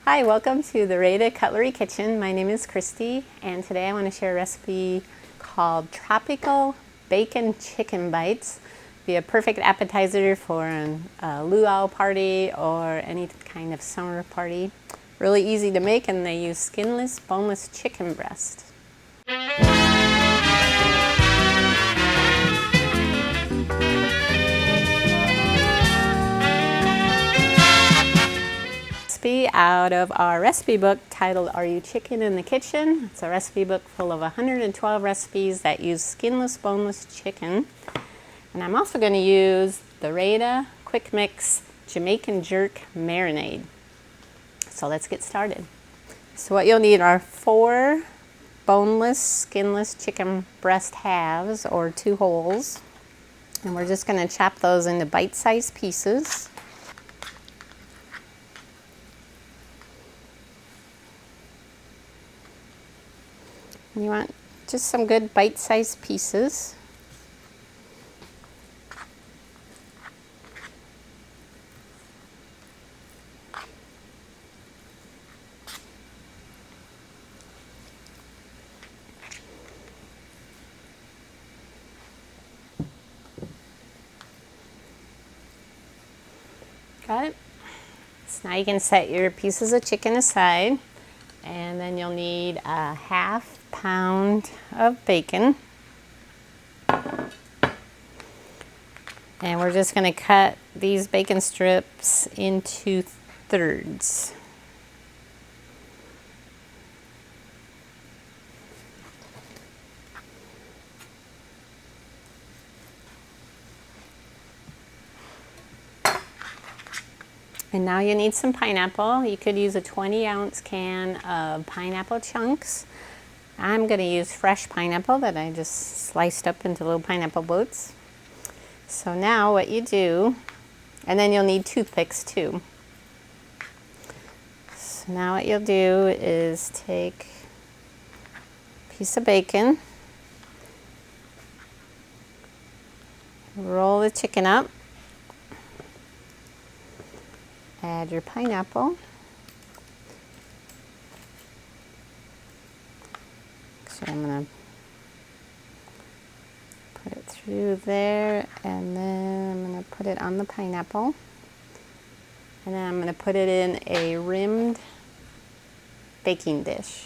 Hi, welcome to the Rada Cutlery Kitchen. My name is Christy, and today I want to share a recipe called Tropical Bacon Chicken Bites. Be a perfect appetizer for a luau party or any kind of summer party. Really easy to make, and they use skinless, boneless chicken breast. Out of our recipe book titled Are You Chicken in the Kitchen? It's a recipe book full of 112 recipes that use skinless, boneless chicken. And I'm also going to use the Rada Quick Mix Jamaican Jerk Marinade. So let's get started. So what you'll need are 4 boneless, skinless chicken breast halves or 2 wholes. And we're just going to chop those into bite-sized pieces. You want just some good bite-sized pieces. Got it? So now you can set your pieces of chicken aside, and then you'll need a half pound of bacon, and we're just going to cut these bacon strips into thirds. And now you need some pineapple. You could use a 20-ounce can of pineapple chunks. I'm going to use fresh pineapple that I just sliced up into little pineapple boats. So now what you do, and then you'll need toothpicks too. So now what you'll do is take a piece of bacon, roll the chicken up, add your pineapple. So I'm going to put it through there, and then I'm going to put it on the pineapple. And then I'm going to put it in a rimmed baking dish.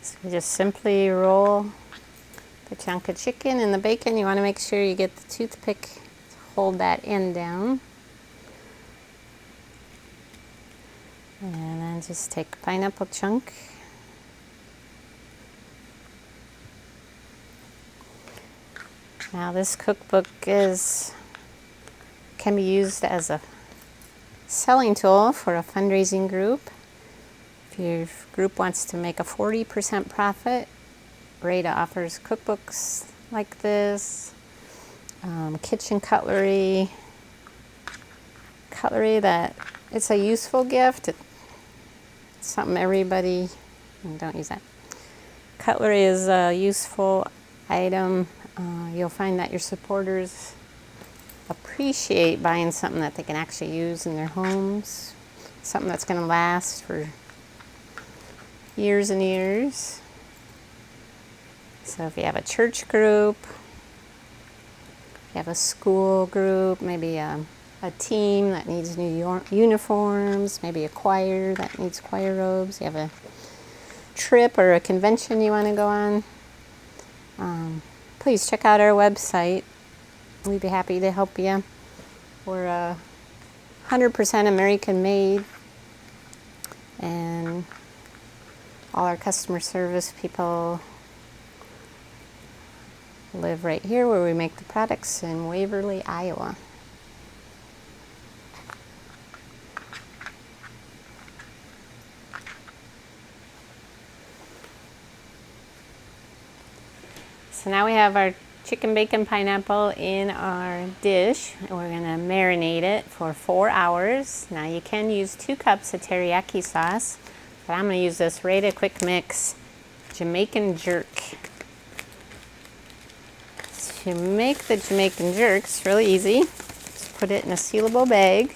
So you just simply roll the chunk of chicken in the bacon. You want to make sure you get the toothpick to hold that end down. And then just take a pineapple chunk. Now this cookbook can be used as a selling tool for a fundraising group. If your group wants to make a 40% profit, Rada offers cookbooks like this, kitchen cutlery that it's a useful gift. It's something everybody, don't use that. Cutlery is a useful item. You'll find that your supporters appreciate buying something that they can actually use in their homes, something that's going to last for years and years. So if you have a church group, if you have a school group, maybe a team that needs new uniforms, maybe a choir that needs choir robes, you have a trip or a convention you want to go on, please check out our website. We'd be happy to help you. We're 100% American made, and all our customer service people live right here where we make the products in Waverly, Iowa. So now we have our chicken bacon pineapple in our dish, and we're gonna marinate it for 4 hours. Now you can use 2 cups of teriyaki sauce, but I'm gonna use this Rada Quick Mix Jamaican jerk. To make the Jamaican jerk, it's really easy. Just put it in a sealable bag.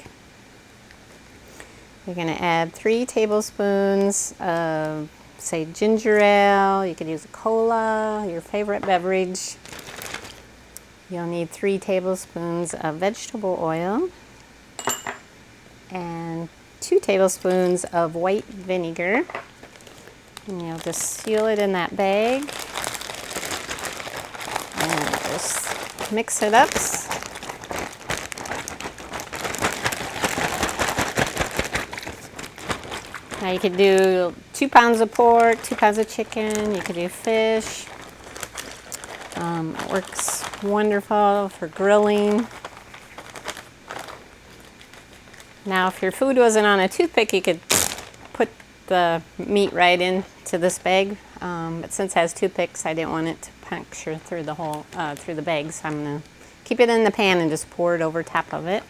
You're gonna add 3 tablespoons of, say, ginger ale. You could use a cola, your favorite beverage. You'll need 3 tablespoons of vegetable oil and 2 tablespoons of white vinegar. And you'll just seal it in that bag and just mix it up. Now you could do 2 pounds of pork, 2 pounds of chicken, you could do fish. It works wonderful for grilling. Now if your food wasn't on a toothpick, you could put the meat right into this bag. But since it has toothpicks, I didn't want it to puncture through the whole, through the bag, so I'm gonna keep it in the pan and just pour it over top of it.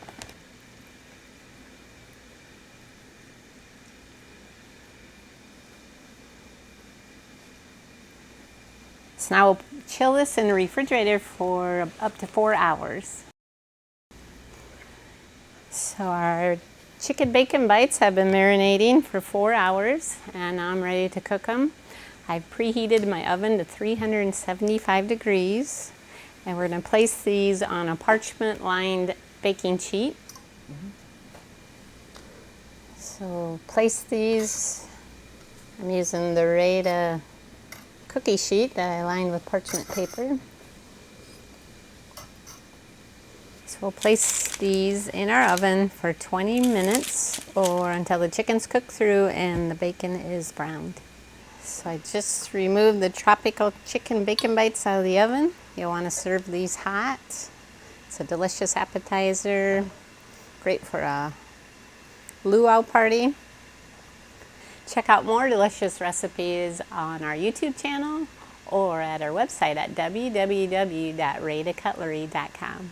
So now we'll chill this in the refrigerator for up to 4 hours. So our chicken bacon bites have been marinating for 4 hours, and now I'm ready to cook them. I've preheated my oven to 375 degrees, and we're going to place these on a parchment lined baking sheet. So place these, I'm using the Rada cookie sheet that I lined with parchment paper. So we'll place these in our oven for 20 minutes or until the chicken's cooked through and the bacon is browned. So I just removed the tropical chicken bacon bites out of the oven. You'll want to serve these hot. It's a delicious appetizer, great for a luau party. Check out more delicious recipes on our YouTube channel or at our website at www.radacutlery.com.